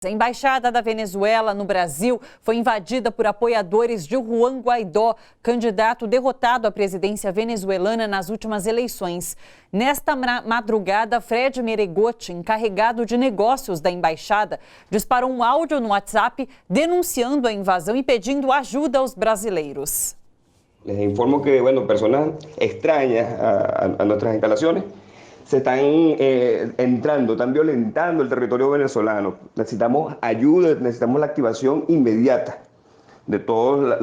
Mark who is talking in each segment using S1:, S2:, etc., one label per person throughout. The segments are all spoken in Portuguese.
S1: A embaixada da Venezuela no Brasil foi invadida por apoiadores de Juan Guaidó, candidato derrotado à presidência venezuelana nas últimas eleições. Nesta madrugada, Fred Meregotti, encarregado de negócios da embaixada, disparou um áudio no WhatsApp denunciando a invasão e pedindo ajuda aos brasileiros.
S2: Les informo que, personas extrañas a nuestras instalaciones se están entrando, están violentando el territorio venezolano. Necesitamos ayuda, necesitamos la activación inmediata de todos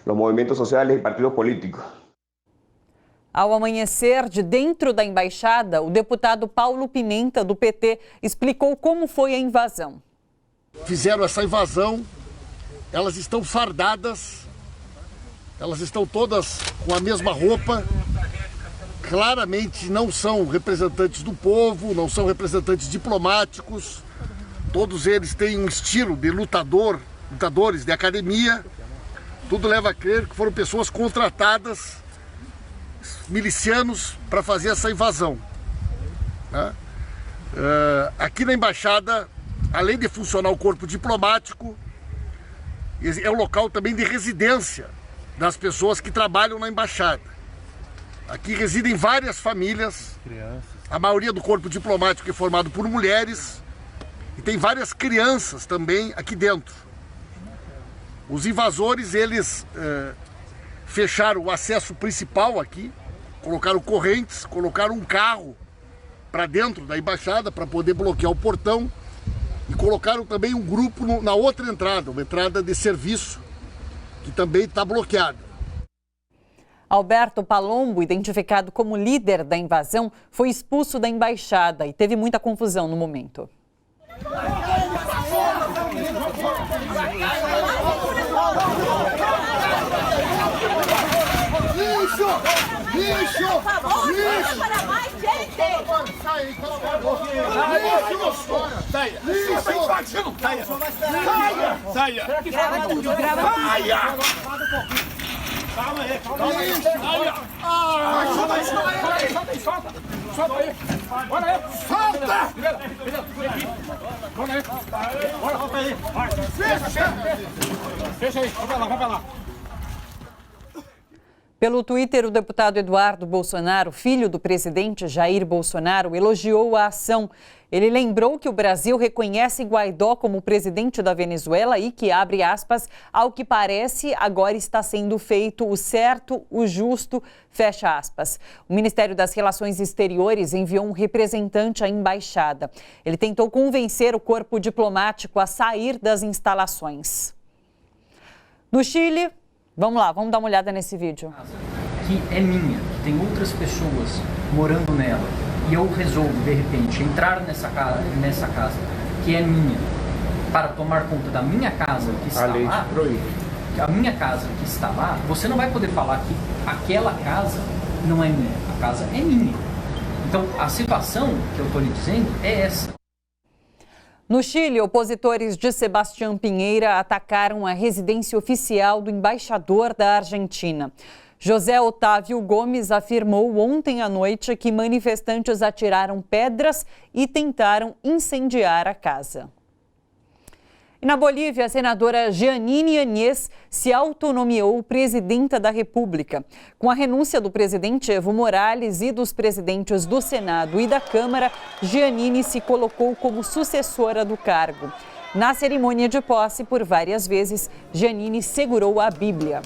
S2: los movimientos sociales y partidos políticos.
S1: Ao amanhecer, de dentro da embaixada, o deputado Paulo Pimenta, do PT, explicou como foi a invasão.
S3: Fizeram essa invasão, elas estão fardadas, elas estão todas com a mesma roupa. Claramente não são representantes do povo, não são representantes diplomáticos. Todos eles têm um estilo de lutadores de academia. Tudo leva a crer que foram pessoas contratadas, milicianos, para fazer essa invasão. Aqui na embaixada, além de funcionar o corpo diplomático, é o local também de residência das pessoas que trabalham na embaixada. Aqui residem várias famílias, a maioria do corpo diplomático é formado por mulheres e tem várias crianças também aqui dentro. Os invasores, eles fecharam o acesso principal aqui, colocaram correntes, colocaram um carro para dentro da embaixada para poder bloquear o portão e colocaram também um grupo na outra entrada, uma entrada de serviço que também está bloqueada.
S1: Alberto Palombo, identificado como líder da invasão, foi expulso da embaixada e teve muita confusão no momento.
S4: Lixo! Lixo! Lixo! Para mais gente! Sai aí, pelo amor de Deus! Saia! Lixo! Saia! Saia! Grava tudo, grava tudo! Saia! Calma aí, calma aí. Solta aí, solta. Solta aí. Bora aí. Solta! Bora aí. Bora, solta aí. Fecha aí, vai pra lá.
S1: Pelo Twitter, o deputado Eduardo Bolsonaro, filho do presidente Jair Bolsonaro, elogiou a ação. Ele lembrou que o Brasil reconhece Guaidó como presidente da Venezuela e que, abre aspas, ao que parece, agora está sendo feito o certo, o justo, fecha aspas. O Ministério das Relações Exteriores enviou um representante à embaixada. Ele tentou convencer o corpo diplomático a sair das instalações. No Chile, vamos lá, vamos dar uma olhada nesse vídeo.
S5: Que é minha, que tem outras pessoas morando nela. E eu resolvo, de repente, entrar nessa casa que é minha, para tomar conta da minha casa que está lá, a minha casa que está lá, você não vai poder falar que aquela casa não é minha, a casa é minha. Então, a situação que eu estou lhe dizendo é essa.
S1: No Chile, opositores de Sebastián Pinheira atacaram a residência oficial do embaixador da Argentina. José Otávio Gomes afirmou ontem à noite que manifestantes atiraram pedras e tentaram incendiar a casa. E na Bolívia, a senadora Jeanine Áñez se autonomeou presidenta da República. Com a renúncia do presidente Evo Morales e dos presidentes do Senado e da Câmara, Jeanine se colocou como sucessora do cargo. Na cerimônia de posse, por várias vezes, Jeanine segurou a Bíblia.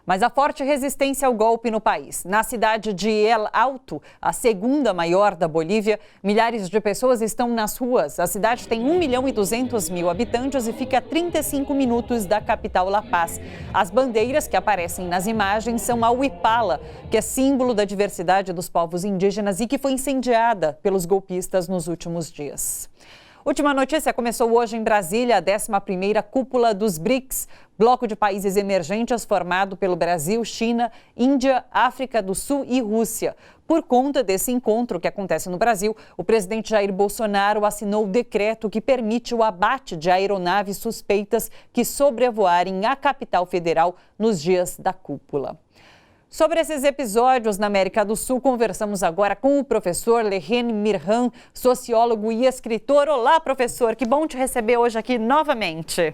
S1: Mas há forte resistência ao golpe no país. Na cidade de El Alto, a segunda maior da Bolívia, milhares de pessoas estão nas ruas. A cidade tem 1.200.000 habitantes e fica a 35 minutos da capital La Paz. As bandeiras que aparecem nas imagens são a Huipala, que é símbolo da diversidade dos povos indígenas e que foi incendiada pelos golpistas nos últimos dias. Última notícia, começou hoje em Brasília a 11ª Cúpula dos BRICS, bloco de países emergentes formado pelo Brasil, China, Índia, África do Sul e Rússia. Por conta desse encontro que acontece no Brasil, o presidente Jair Bolsonaro assinou o decreto que permite o abate de aeronaves suspeitas que sobrevoarem a capital federal nos dias da cúpula. Sobre esses episódios na América do Sul, conversamos agora com o professor Lehen Mirhan, sociólogo e escritor. Olá, professor, que bom te receber hoje aqui novamente.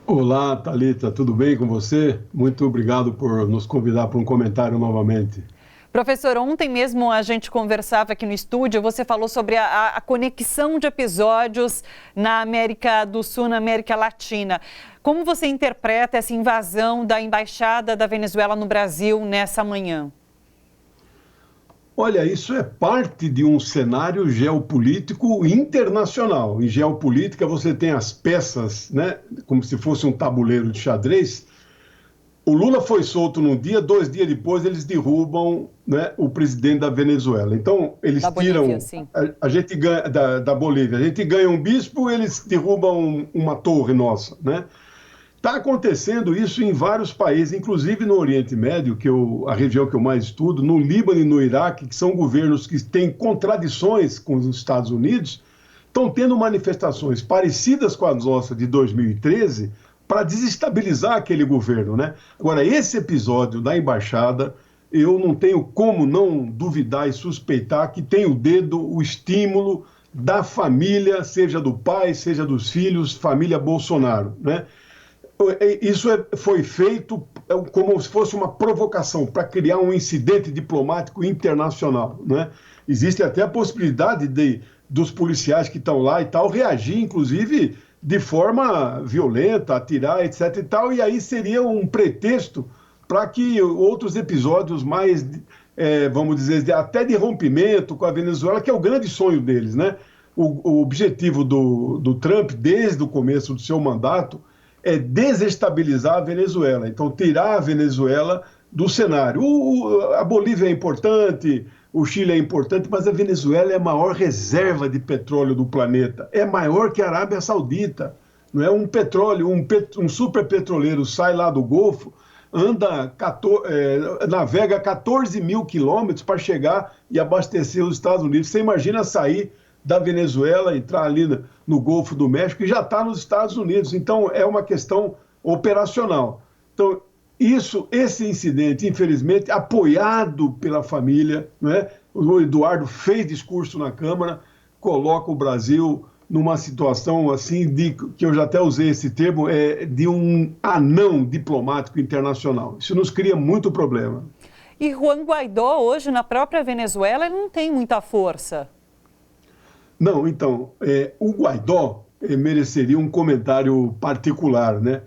S6: Olá, Thalita, tudo bem com você? Muito obrigado por nos convidar para um comentário novamente.
S1: Professor, ontem mesmo a gente conversava aqui no estúdio, você falou sobre a conexão de episódios na América do Sul, na América Latina. Como você interpreta essa invasão da Embaixada da Venezuela no Brasil nessa manhã?
S6: Olha, isso é parte de um cenário geopolítico internacional. Em geopolítica você tem as peças, né, como se fosse um tabuleiro de xadrez. O Lula foi solto num dia, 2 dias depois eles derrubam, né, o presidente da Venezuela. Então, eles tiram... Bolívia, a gente ganha, da Bolívia. A gente ganha um bispo, eles derrubam uma torre nossa, né? Está acontecendo isso em vários países, inclusive no Oriente Médio, a região que eu mais estudo, no Líbano e no Iraque, que são governos que têm contradições com os Estados Unidos, estão tendo manifestações parecidas com as nossas de 2013, para desestabilizar aquele governo, né? Agora, esse episódio da embaixada, eu não tenho como não duvidar e suspeitar que tem o dedo, o estímulo da família, seja do pai, seja dos filhos, família Bolsonaro, né? Isso foi feito como se fosse uma provocação para criar um incidente diplomático internacional, né? Existe até a possibilidade dos policiais que estão lá e tal reagir, inclusive de forma violenta, atirar, etc. e tal, e aí seria um pretexto para que outros episódios mais, vamos dizer, até de rompimento com a Venezuela, que é o grande sonho deles, né? O objetivo do Trump, desde o começo do seu mandato, é desestabilizar a Venezuela, então tirar a Venezuela do cenário. A Bolívia é importante, o Chile é importante, mas a Venezuela é a maior reserva de petróleo do planeta. É maior que a Arábia Saudita. Não é um petróleo, um super petroleiro sai lá do Golfo, navega 14 mil quilômetros para chegar e abastecer os Estados Unidos. Você imagina sair da Venezuela, entrar ali no Golfo do México e já está nos Estados Unidos. Então, é uma questão operacional. Então, esse incidente, infelizmente, apoiado pela família, né? O Eduardo fez discurso na Câmara, coloca o Brasil numa situação assim, que eu já até usei esse termo, de um anão diplomático internacional. Isso nos cria muito problema.
S1: E Juan Guaidó, hoje, na própria Venezuela, ele não tem muita força.
S6: Não, então, o Guaidó mereceria um comentário particular, né?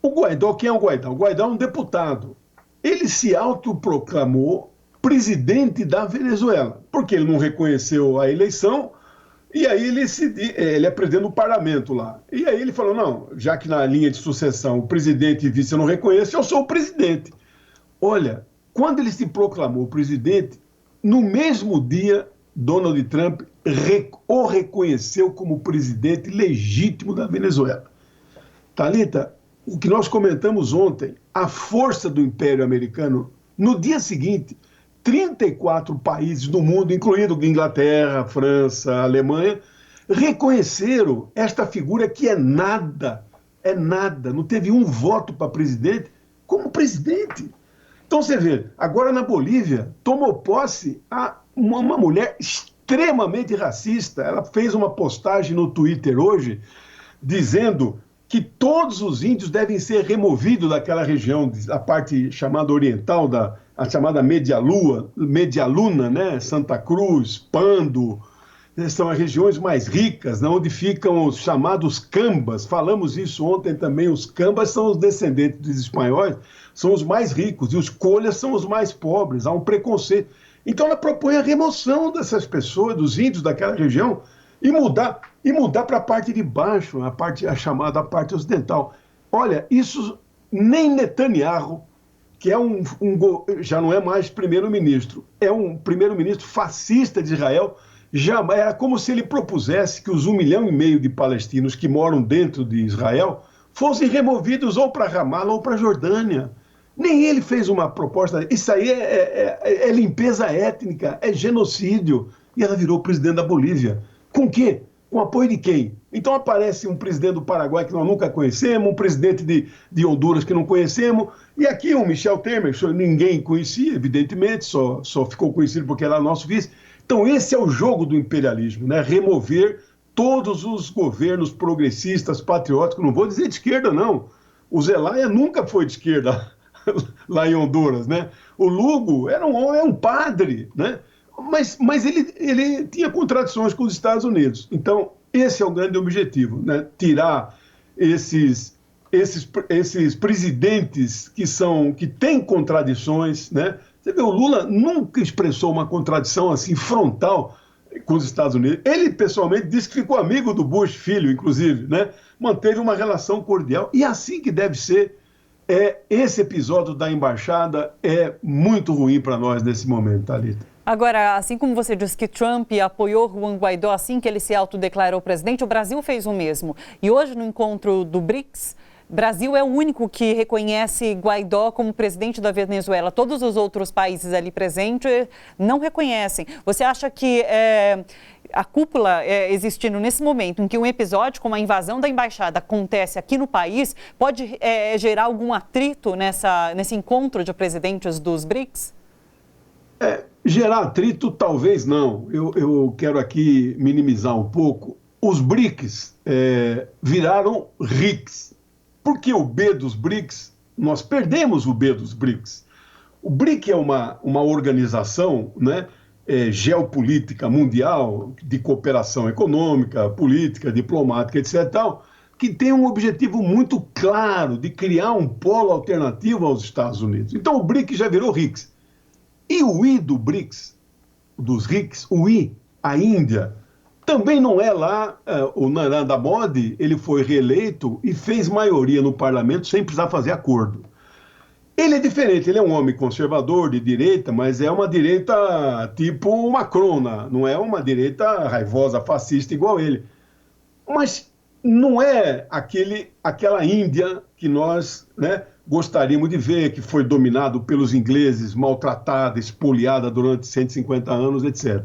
S6: O Guaidó, quem é o Guaidó? O Guaidó é um deputado. Ele se autoproclamou presidente da Venezuela, porque ele não reconheceu a eleição, e aí ele é presidente do parlamento lá. E aí ele falou, não, já que na linha de sucessão o presidente e vice eu não reconheço, eu sou o presidente. Olha, quando ele se proclamou presidente, no mesmo dia, Donald Trump o reconheceu como presidente legítimo da Venezuela. Thalita, o que nós comentamos ontem, a força do Império Americano, no dia seguinte, 34 países do mundo, incluindo Inglaterra, França, Alemanha, reconheceram esta figura que é nada, não teve um voto para presidente, como presidente. Então você vê, agora na Bolívia, tomou posse uma mulher extremamente racista. Ela fez uma postagem no Twitter hoje, dizendo que todos os índios devem ser removidos daquela região, a parte chamada oriental, a chamada Medialuna, né? Santa Cruz, Pando, são as regiões mais ricas, né? Onde ficam os chamados cambas. Falamos isso ontem também, os cambas são os descendentes dos espanhóis, são os mais ricos, e os colhas são os mais pobres, há um preconceito. Então ela propõe a remoção dessas pessoas, dos índios daquela região, e mudar para a parte de baixo, a chamada parte ocidental. Olha, isso nem Netanyahu, que é já não é mais primeiro-ministro, é um primeiro-ministro fascista de Israel, era como se ele propusesse que os 1,5 milhão de palestinos que moram dentro de Israel fossem removidos ou para Ramallah ou para Jordânia. Nem ele fez uma proposta. Isso aí é limpeza étnica, é genocídio. E ela virou presidente da Bolívia. Com quê? Com apoio de quem? Então aparece um presidente do Paraguai que nós nunca conhecemos, um presidente de Honduras que não conhecemos, e aqui um Michel Temer, que ninguém conhecia, evidentemente, só ficou conhecido porque era nosso vice. Então esse é o jogo do imperialismo, né? Remover todos os governos progressistas, patrióticos, não vou dizer de esquerda, não. O Zelaya nunca foi de esquerda lá em Honduras, né? O Lugo é um padre, né? Mas ele tinha contradições com os Estados Unidos. Então, esse é o grande objetivo, né? Tirar esses presidentes que têm contradições, né? Você vê, o Lula nunca expressou uma contradição assim frontal com os Estados Unidos. Ele, pessoalmente, disse que ficou amigo do Bush, filho, inclusive, né? Manteve uma relação cordial. E assim que deve ser. Esse episódio da embaixada é muito ruim para nós nesse momento, Thalita.
S1: Agora, assim como você disse que Trump apoiou Juan Guaidó assim que ele se autodeclarou presidente, o Brasil fez o mesmo. E hoje, no encontro do BRICS, Brasil é o único que reconhece Guaidó como presidente da Venezuela. Todos os outros países ali presentes não reconhecem. Você acha que a cúpula existindo nesse momento em que um episódio como a invasão da embaixada acontece aqui no país pode gerar algum atrito nesse encontro de presidentes dos BRICS?
S6: Gerar atrito, talvez não. Eu quero aqui minimizar um pouco. Os BRICS viraram RICS. Por que o B dos BRICS? Nós perdemos o B dos BRICS. O BRIC é uma organização, né, geopolítica mundial, de cooperação econômica, política, diplomática, etc., tal, que tem um objetivo muito claro de criar um polo alternativo aos Estados Unidos. Então o BRIC já virou RICS. E o I do BRICS, dos RICS, o I, a Índia, também não é lá. O Narendra Modi, ele foi reeleito e fez maioria no parlamento sem precisar fazer acordo. Ele é diferente, ele é um homem conservador, de direita, mas é uma direita tipo Macron, não é uma direita raivosa, fascista igual ele. Mas não é aquela Índia que nós, né, gostaríamos de ver, que foi dominado pelos ingleses, maltratada, espoliada durante 150 anos, etc.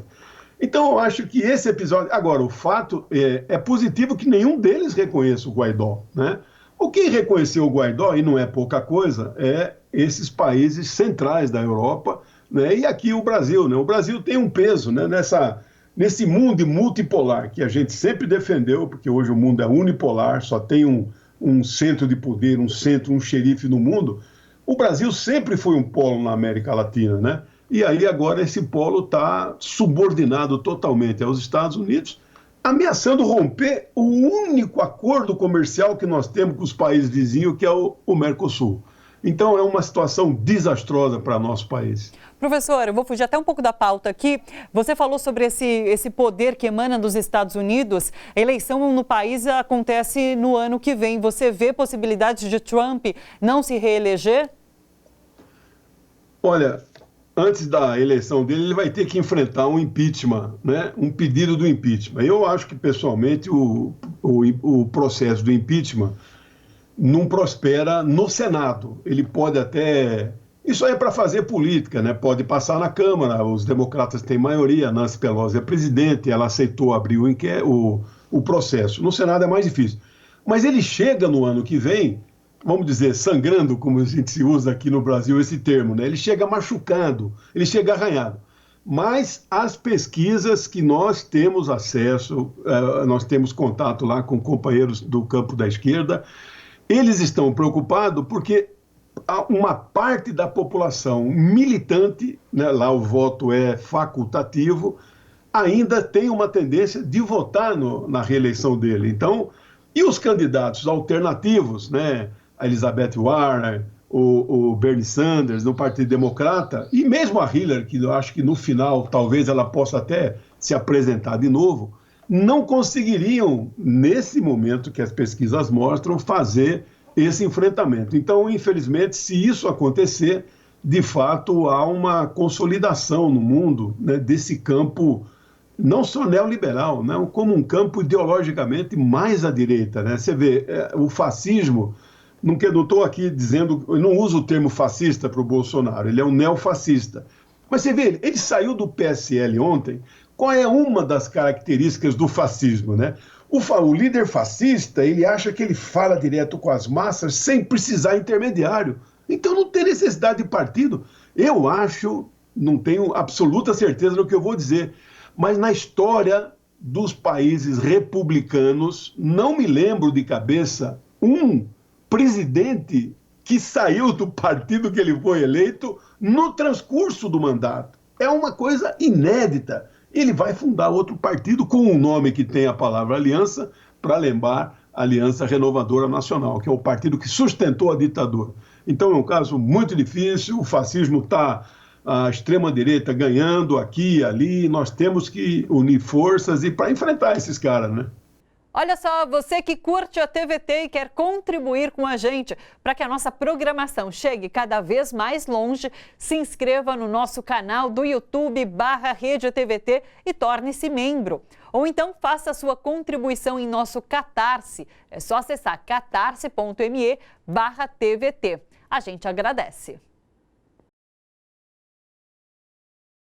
S6: Então, eu acho que esse episódio... Agora, o fato é positivo que nenhum deles reconheça o Guaidó, né? O que reconheceu o Guaidó, e não é pouca coisa, é esses países centrais da Europa, né? E aqui o Brasil, né? O Brasil tem um peso, né, nesse mundo multipolar que a gente sempre defendeu, porque hoje o mundo é unipolar, só tem um centro de poder, um xerife no mundo. O Brasil sempre foi um polo na América Latina, né? E aí agora esse polo está subordinado totalmente aos Estados Unidos, ameaçando romper o único acordo comercial que nós temos com os países vizinhos, que é o Mercosul. Então é uma situação desastrosa para nosso país.
S1: Professor, eu vou fugir até um pouco da pauta aqui. Você falou sobre esse poder que emana dos Estados Unidos. A eleição no país acontece no ano que vem. Você vê possibilidades de Trump não se reeleger?
S6: Olha, antes da eleição dele, ele vai ter que enfrentar um impeachment, né? Um pedido do impeachment. Eu acho que, pessoalmente, o processo do impeachment não prospera no Senado. Ele pode até... Isso aí é para fazer política, né? Pode passar na Câmara, os democratas têm maioria, Nancy Pelosi é presidente, ela aceitou abrir o processo. No Senado é mais difícil. Mas ele chega no ano que vem, vamos dizer, sangrando, como a gente se usa aqui no Brasil esse termo, né? Ele chega machucado, ele chega arranhado. Mas as pesquisas que nós temos acesso, nós temos contato lá com companheiros do campo da esquerda, eles estão preocupados porque uma parte da população militante, né, lá o voto é facultativo, ainda tem uma tendência de votar na reeleição dele. Então, e os candidatos alternativos, né, a Elizabeth Warren, o Bernie Sanders, no Partido Democrata, e mesmo a Hillary, que eu acho que no final talvez ela possa até se apresentar de novo, não conseguiriam, nesse momento que as pesquisas mostram, fazer esse enfrentamento. Então, infelizmente, se isso acontecer, de fato, há uma consolidação no mundo, né, desse campo, não só neoliberal, né, como um campo ideologicamente mais à direita, né? Você vê, o fascismo, não estou aqui dizendo, eu não uso o termo fascista para o Bolsonaro, ele é um neofascista. Mas você vê, ele saiu do PSL ontem qual é uma das características do fascismo, né? O líder fascista, ele acha que ele fala direto com as massas sem precisar intermediário. Então não tem necessidade de partido. Eu acho, não tenho absoluta certeza do que eu vou dizer, mas na história dos países republicanos, não me lembro de cabeça um presidente que saiu do partido que ele foi eleito no transcurso do mandato. É uma coisa inédita. Ele vai fundar outro partido com um nome que tem a palavra aliança, para lembrar a Aliança Renovadora Nacional, que é o partido que sustentou a ditadura. Então é um caso muito difícil, o fascismo está, a extrema-direita ganhando aqui e ali, nós temos que unir forças e para enfrentar esses caras, né?
S1: Olha só, você que curte a TVT e quer contribuir com a gente para que a nossa programação chegue cada vez mais longe, se inscreva no nosso canal do YouTube /Rede TVT e torne-se membro. Ou então faça sua contribuição em nosso Catarse. É só acessar catarse.me/TVT. A gente agradece.